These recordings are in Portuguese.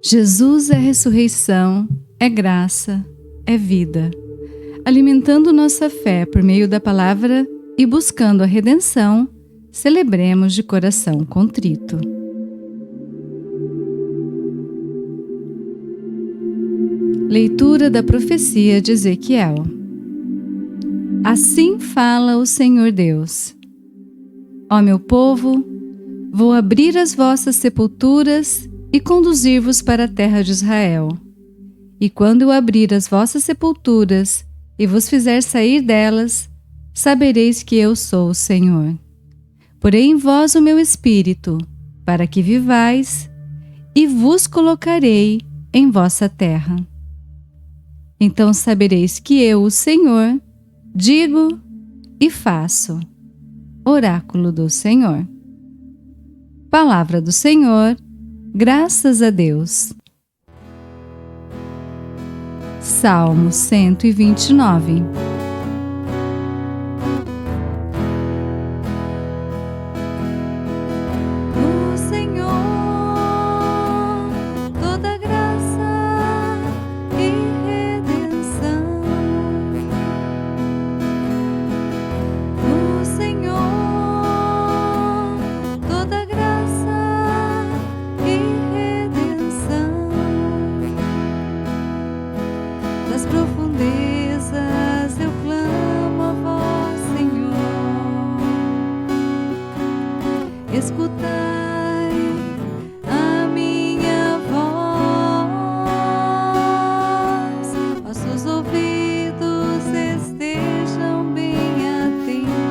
Jesus é ressurreição, é graça, é vida. Alimentando nossa fé por meio da palavra e buscando a redenção, celebremos de coração contrito. Leitura da profecia de Ezequiel. Assim fala o Senhor Deus: Ó meu povo, vou abrir as vossas sepulturas e conduzir-vos para a terra de Israel. E quando eu abrir as vossas sepulturas e vos fizer sair delas, sabereis que eu sou o Senhor. Porei em vós o meu espírito, para que vivais, e vos colocarei em vossa terra. Então sabereis que eu, o Senhor, digo e faço. Oráculo do Senhor. Palavra do Senhor, graças a Deus. Salmo 129. No Senhor toda graça e redenção. No Senhor toda graça e redenção. Das profundezas eu clamo a vós, Senhor. Escutai a minha voz. Vossos ouvidos estejam bem atentos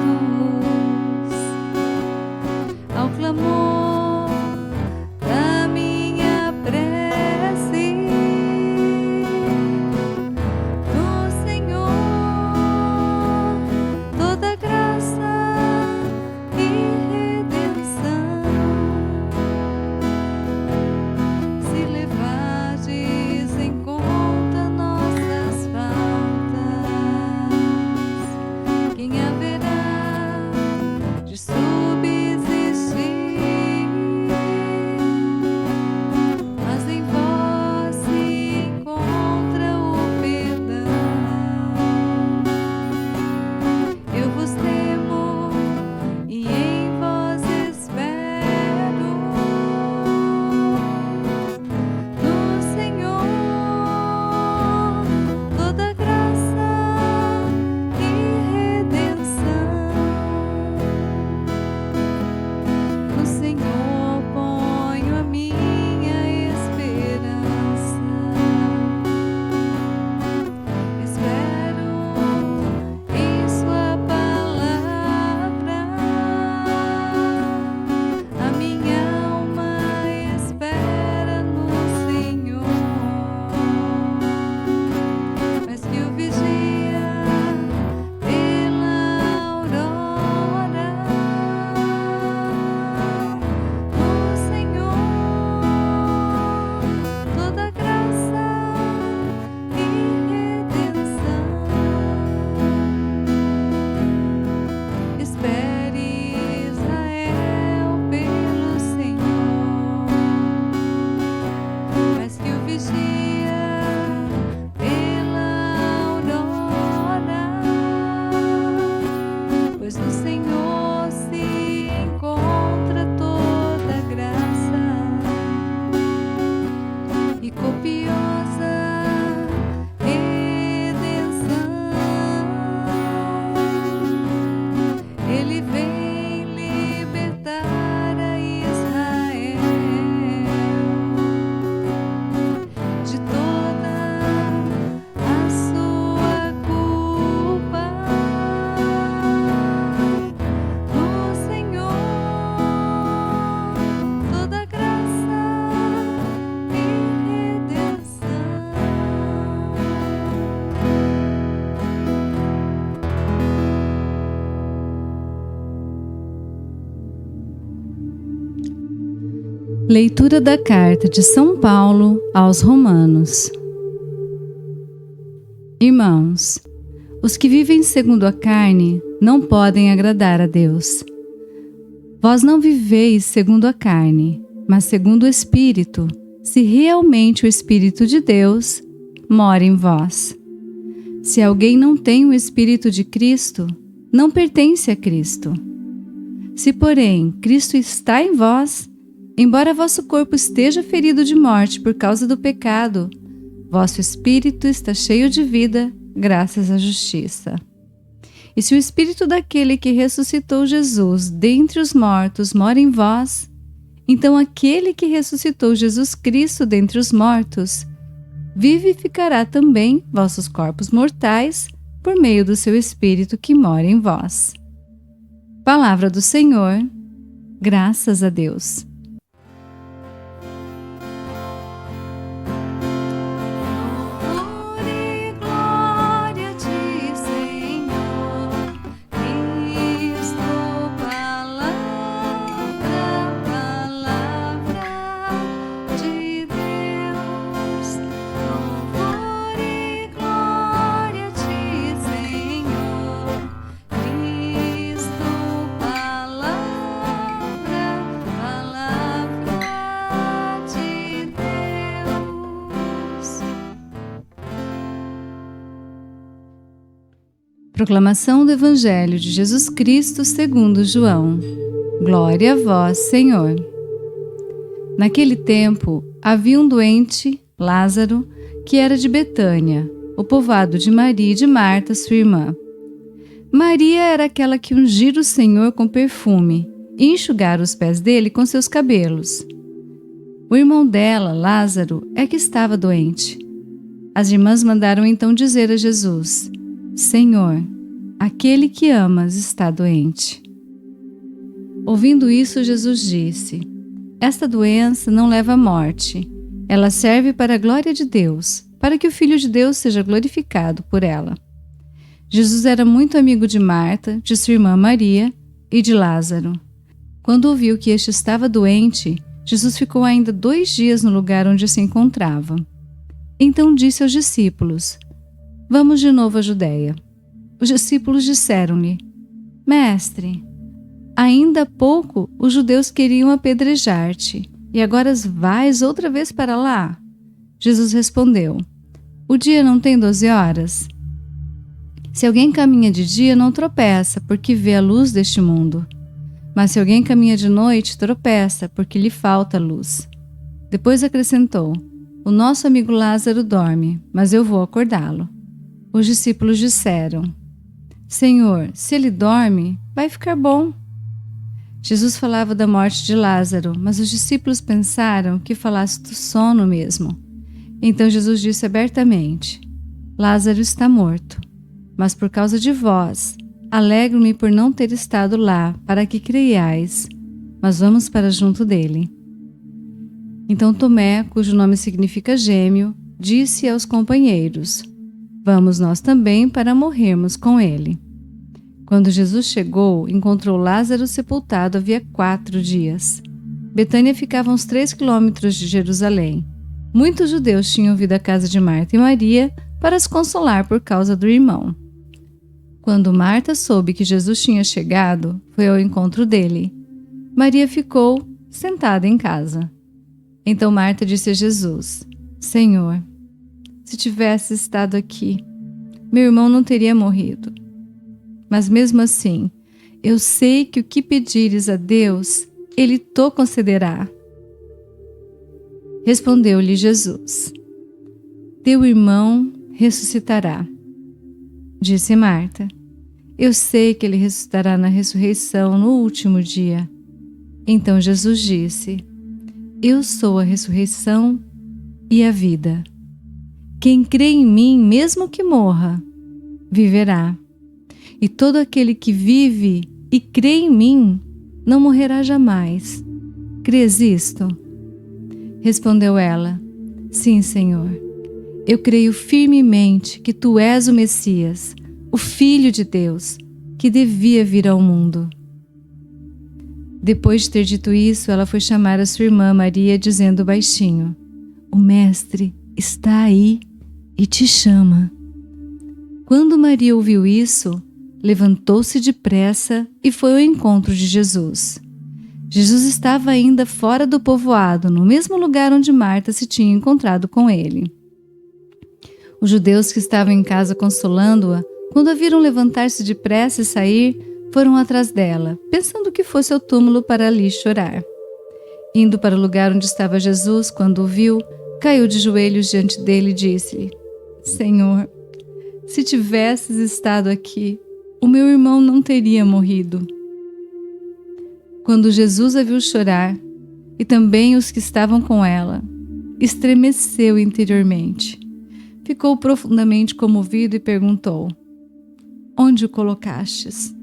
ao clamor da minha prece. No Senhor toda graça e redenção. Se levardes em conta nossas faltas, quem haverá de subsistir? Mas em vós se encontra o perdão. Eu vos temo e em vós espero. No Senhor toda graça e redenção. No Senhor ponho a minha esperança. Espero em sua palavra. A minha alma espera no Senhor. Mas que o vigia pela aurora. No Senhor toda graça e redenção. Espere, Israel, pelo Senhor. Mas que o vigia pela aurora. Pois no Senhor se encontra toda graça e copiosa redenção. Ele vem libertar a Israel de toda a sua culpa. No Senhor toda graça e redenção. Leitura da carta de São Paulo aos Romanos. Irmãos, os que vivem segundo a carne não podem agradar a Deus. Vós não viveis segundo a carne, mas segundo o Espírito, se realmente o Espírito de Deus mora em vós. Se alguém não tem o Espírito de Cristo, não pertence a Cristo. Se, porém, Cristo está em vós, embora vosso corpo esteja ferido de morte por causa do pecado, vosso espírito está cheio de vida, graças à justiça. E se o Espírito daquele que ressuscitou Jesus dentre os mortos mora em vós, então aquele que ressuscitou Jesus Cristo dentre os mortos vivificará também vossos corpos mortais por meio do seu Espírito que mora em vós. Palavra do Senhor, graças a Deus. Proclamação do Evangelho de Jesus Cristo segundo João. Glória a vós, Senhor. Naquele tempo, havia um doente, Lázaro, que era de Betânia, o povoado de Maria e de Marta, sua irmã. Maria era aquela que ungira o Senhor com perfume e enxugara os pés dele com seus cabelos. O irmão dela, Lázaro, é que estava doente. As irmãs mandaram então dizer a Jesus: Senhor, aquele que amas está doente. Ouvindo isso, Jesus disse: Esta doença não leva à morte. Ela serve para a glória de Deus, para que o Filho de Deus seja glorificado por ela. Jesus era muito amigo de Marta, de sua irmã Maria e de Lázaro. Quando ouviu que este estava doente, Jesus ficou ainda 2 dias no lugar onde se encontrava. Então disse aos discípulos: Vamos de novo à Judéia. Os discípulos disseram-lhe: Mestre, ainda há pouco os judeus queriam apedrejar-te, e agora vais outra vez para lá? Jesus respondeu: O dia não tem 12 horas? Se alguém caminha de dia, não tropeça, porque vê a luz deste mundo. Mas se alguém caminha de noite, tropeça, porque lhe falta luz. Depois acrescentou: O nosso amigo Lázaro dorme, mas eu vou acordá-lo. Os discípulos disseram: Senhor, se ele dorme, vai ficar bom. Jesus falava da morte de Lázaro, mas os discípulos pensaram que falasse do sono mesmo. Então Jesus disse abertamente: Lázaro está morto, mas por causa de vós, alegro-me por não ter estado lá, para que creiais, mas vamos para junto dele. Então Tomé, cujo nome significa gêmeo, disse aos companheiros: Vamos nós também para morrermos com ele. Quando Jesus chegou, encontrou Lázaro sepultado havia 4 dias. Betânia ficava a uns 3 quilômetros de Jerusalém. Muitos judeus tinham vindo à casa de Marta e Maria para as consolar por causa do irmão. Quando Marta soube que Jesus tinha chegado, foi ao encontro dele. Maria ficou sentada em casa. Então Marta disse a Jesus: Senhor, se tivesse estado aqui, meu irmão não teria morrido. Mas mesmo assim, eu sei que o que pedires a Deus, Ele te concederá. Respondeu-lhe Jesus: Teu irmão ressuscitará. Disse Marta: Eu sei que ele ressuscitará na ressurreição no último dia. Então Jesus disse: Eu sou a ressurreição e a vida. Quem crê em mim, mesmo que morra, viverá. E todo aquele que vive e crê em mim, não morrerá jamais. Crês isto? Respondeu ela: Sim, Senhor. Eu creio firmemente que tu és o Messias, o Filho de Deus, que devia vir ao mundo. Depois de ter dito isso, ela foi chamar a sua irmã Maria, dizendo baixinho: O Mestre está aí e te chama. Quando Maria ouviu isso, levantou-se depressa e foi ao encontro de Jesus. Jesus estava ainda fora do povoado, no mesmo lugar onde Marta se tinha encontrado com ele. Os judeus que estavam em casa consolando-a, quando a viram levantar-se depressa e sair, foram atrás dela, pensando que fosse ao túmulo para ali chorar. Indo para o lugar onde estava Jesus, quando o viu, caiu de joelhos diante dele e disse-lhe: Senhor, se tivesses estado aqui, o meu irmão não teria morrido. Quando Jesus a viu chorar, e também os que estavam com ela, estremeceu interiormente. Ficou profundamente comovido e perguntou: Onde o colocastes?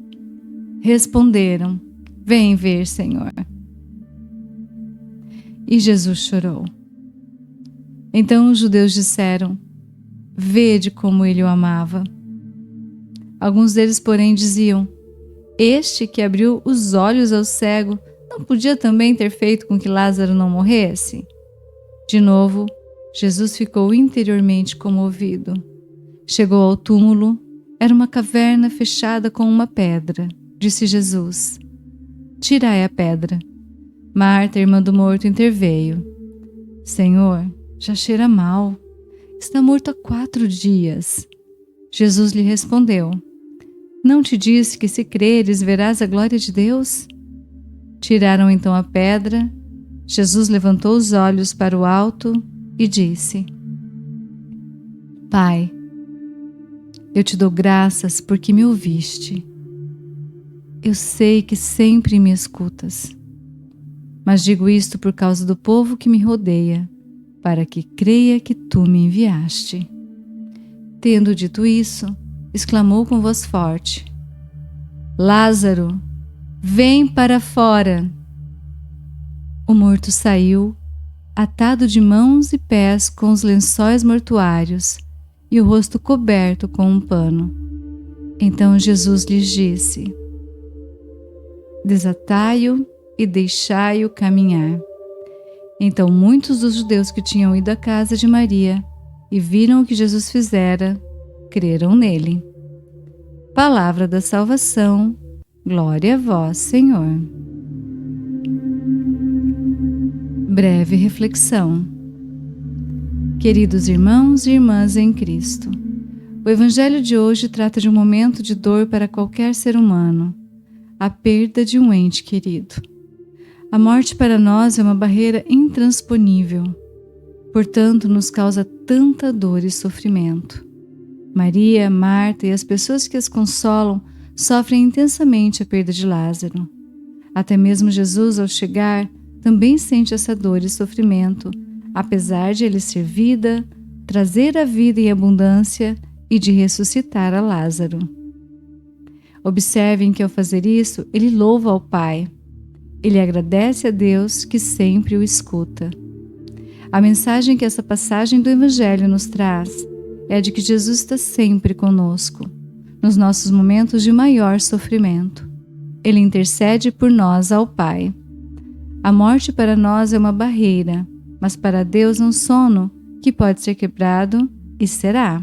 Responderam: Vem ver, Senhor. E Jesus chorou. Então os judeus disseram: Vede como ele o amava. Alguns deles, porém, diziam: Este que abriu os olhos ao cego não podia também ter feito com que Lázaro não morresse? De novo, Jesus ficou interiormente comovido. Chegou ao túmulo. Era uma caverna fechada com uma pedra. Disse Jesus: Tirai a pedra. Marta, irmã do morto, interveio: Senhor, já cheira mal. Está morto há 4 dias. Jesus lhe respondeu: Não te disse que se creres verás a glória de Deus? Tiraram então a pedra. Jesus levantou os olhos para o alto e disse: Pai, eu te dou graças porque me ouviste. Eu sei que sempre me escutas, mas digo isto por causa do povo que me rodeia, para que creia que tu me enviaste. Tendo dito isso, exclamou com voz forte: Lázaro, vem para fora! O morto saiu, atado de mãos e pés com os lençóis mortuários e o rosto coberto com um pano. Então Jesus lhes disse: Desatai-o e deixai-o caminhar. Então muitos dos judeus que tinham ido à casa de Maria e viram o que Jesus fizera, creram nele. Palavra da salvação, glória a vós, Senhor. Breve reflexão. Queridos irmãos e irmãs em Cristo, o Evangelho de hoje trata de um momento de dor para qualquer ser humano, a perda de um ente querido. A morte para nós é uma barreira intransponível, portanto nos causa tanta dor e sofrimento. Maria, Marta e as pessoas que as consolam sofrem intensamente a perda de Lázaro. Até mesmo Jesus, ao chegar, também sente essa dor e sofrimento, apesar de ele ser vida, trazer a vida em abundância e de ressuscitar a Lázaro. Observem que ao fazer isso, ele louva ao Pai. Ele agradece a Deus que sempre o escuta. A mensagem que essa passagem do Evangelho nos traz é a de que Jesus está sempre conosco, nos nossos momentos de maior sofrimento. Ele intercede por nós ao Pai. A morte para nós é uma barreira, mas para Deus é um sono que pode ser quebrado e será.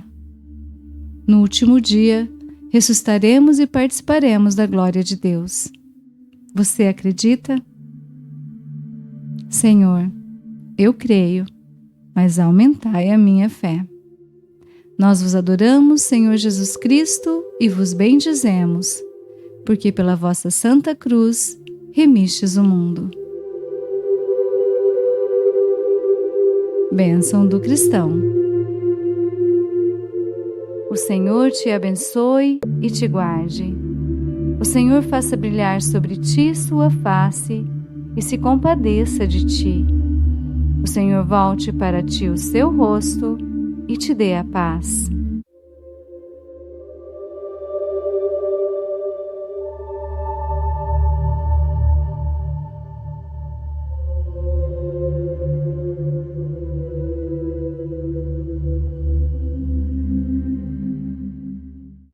No último dia, ressuscitaremos e participaremos da glória de Deus. Você acredita? Senhor, eu creio, mas aumentai a minha fé. Nós vos adoramos, Senhor Jesus Cristo, e vos bendizemos, porque pela vossa santa cruz remistes o mundo. Bênção do cristão. O Senhor te abençoe e te guarde. O Senhor faça brilhar sobre ti sua face e se compadeça de ti. O Senhor volte para ti o seu rosto e te dê a paz.